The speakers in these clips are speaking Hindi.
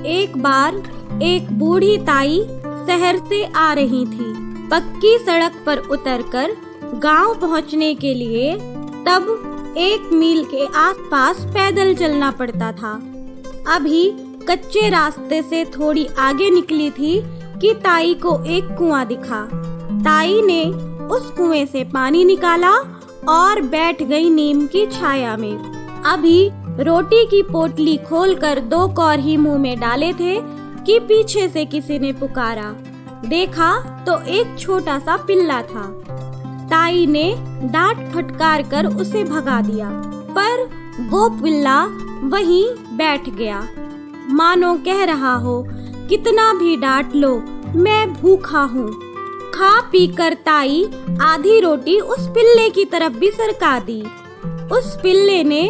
एक बार एक बूढ़ी ताई शहर से आ रही थी। पक्की सड़क पर उतरकर गांव पहुंचने के लिए तब 1 मील के आसपास पैदल चलना पड़ता था। अभी कच्चे रास्ते से थोड़ी आगे निकली थी कि ताई को एक कुआं दिखा। ताई ने उस कुएं से पानी निकाला और बैठ गई नीम की छाया में। अभी रोटी की पोटली खोलकर 2 कौर ही मुंह में डाले थे कि पीछे से किसी ने पुकारा। देखा तो एक छोटा सा पिल्ला था। ताई ने डांट फटकार कर उसे भगा दिया, पर वो पिल्ला वहीं बैठ गया, मानो कह रहा हो, कितना भी डांट लो, मैं भूखा हूँ। खा पी कर ताई आधी रोटी उस पिल्ले की तरफ भी सरका दी। उस पिल्ले ने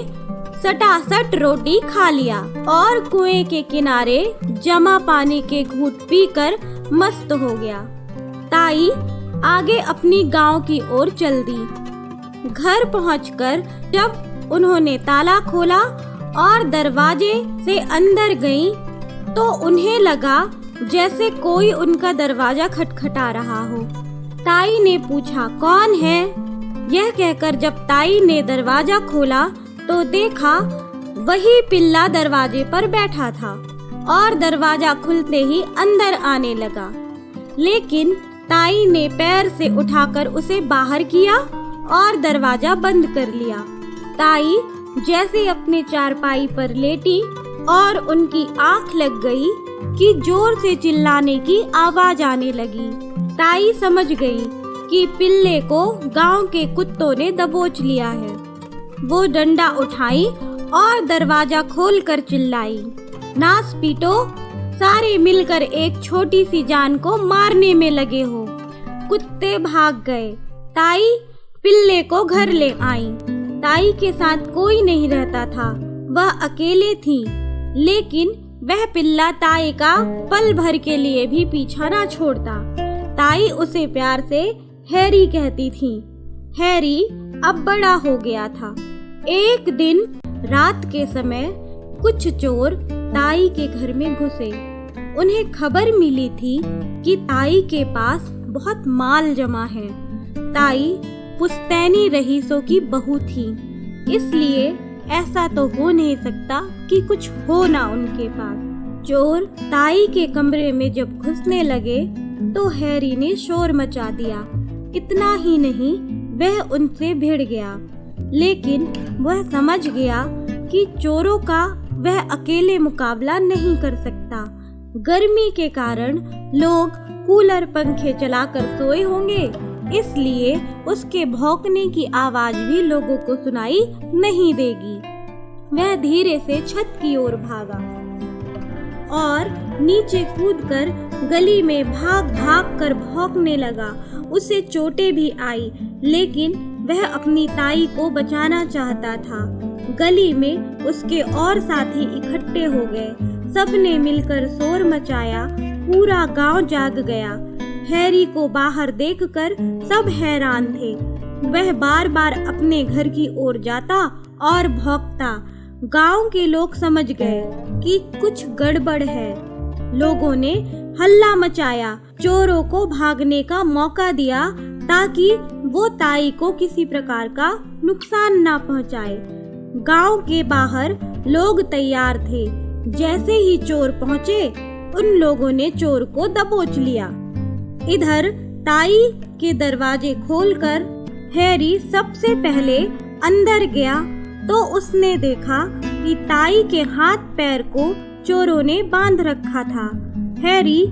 सटासट रोटी खा लिया और कुएं के किनारे जमा पानी के घूंट पीकर मस्त हो गया। ताई आगे अपनी गांव की ओर चल दी। घर पहुंचकर जब उन्होंने ताला खोला और दरवाजे से अंदर गईं, तो उन्हें लगा जैसे कोई उनका दरवाजा खटखटा रहा हो। ताई ने पूछा, कौन है? यह कहकर जब ताई ने दरवाजा खोला तो देखा वही पिल्ला दरवाजे पर बैठा था और दरवाजा खुलते ही अंदर आने लगा। लेकिन ताई ने पैर से उठाकर उसे बाहर किया और दरवाजा बंद कर लिया। ताई जैसे अपने चारपाई पर लेटी और उनकी आंख लग गई कि जोर से चिल्लाने की आवाज आने लगी। ताई समझ गई कि पिल्ले को गांव के कुत्तों ने दबोच लिया है। वो डंडा उठाई और दरवाजा खोलकर चिल्लाई, नास पीटो, सारे मिलकर एक छोटी सी जान को मारने में लगे हो। कुत्ते भाग गए। ताई पिल्ले को घर ले आई। ताई के साथ कोई नहीं रहता था, वह अकेले थी, लेकिन वह पिल्ला ताई का पल भर के लिए भी पीछा ना छोड़ता। ताई उसे प्यार से हैरी कहती थी। हैरी अब बड़ा हो गया था। एक दिन रात के समय कुछ चोर ताई के घर में घुसे। उन्हें खबर मिली थी कि ताई के पास बहुत माल जमा है। ताई पुश्तैनी रईसों की बहू थी, इसलिए ऐसा तो हो नहीं सकता कि कुछ हो ना उनके पास। चोर ताई के कमरे में जब घुसने लगे तो हैरी ने शोर मचा दिया। इतना ही नहीं, वह उनसे भिड़ गया, लेकिन वह समझ गया कि चोरों का वह अकेले मुकाबला नहीं कर सकता। गर्मी के कारण लोग कूलर पंखे चलाकर सोए होंगे, इसलिए उसके भौंकने की आवाज भी लोगों को सुनाई नहीं देगी। वह धीरे से छत की ओर भागा और नीचे कूदकर गली में भाग भाग कर भौंकने लगा। उसे चोटें भी आई, लेकिन वह अपनी ताई को बचाना चाहता था। गली में उसके और साथी इकट्ठे हो गए। सबने मिलकर शोर मचाया। पूरा गांव जाग गया। हैरी को बाहर देखकर सब हैरान थे। वह बार बार अपने घर की ओर जाता और भौंकता। गांव के लोग समझ गए कि कुछ गड़बड़ है। लोगों ने हल्ला मचाया, चोरों को भागने का मौका दिया ताकि वो ताई को किसी प्रकार का नुकसान ना पहुंचाए। गांव के बाहर लोग तैयार थे। जैसे ही चोर पहुंचे, उन लोगों ने चोर को दबोच लिया। इधर ताई के दरवाजे खोलकर हैरी सबसे पहले अंदर गया तो उसने देखा कि ताई के हाथ पैर को चोरों ने बांध रखा था। हैरी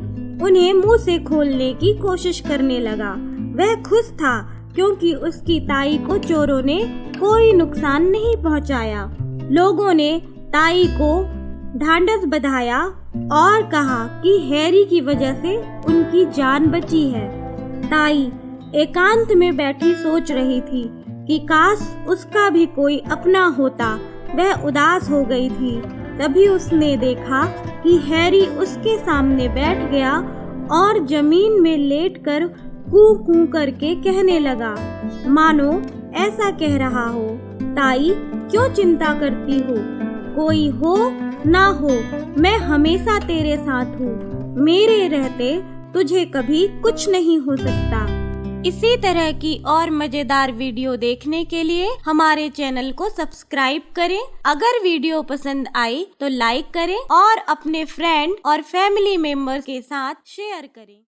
उन्हें मुंह से खोलने की कोशिश करने लगा। वह खुश था क्योंकि उसकी ताई को चोरों ने कोई नुकसान नहीं पहुंचाया। लोगों ने ताई को ढांढस बंधाया और कहा कि हैरी की वजह से उनकी जान बची है। ताई एकांत में बैठी सोच रही थी कि काश उसका भी कोई अपना होता। वह उदास हो गई थी। तभी उसने देखा कि हैरी उसके सामने बैठ गया और जमीन में लेटकर कू कू करके कहने लगा, मानो ऐसा कह रहा हो, ताई क्यों चिंता करती हो, कोई हो ना हो, मैं हमेशा तेरे साथ हूँ। मेरे रहते तुझे कभी कुछ नहीं हो सकता। इसी तरह की और मजेदार वीडियो देखने के लिए हमारे चैनल को सब्सक्राइब करें। अगर वीडियो पसंद आई तो लाइक करें और अपने फ्रेंड और फैमिली मेंबर्स के साथ शेयर करें।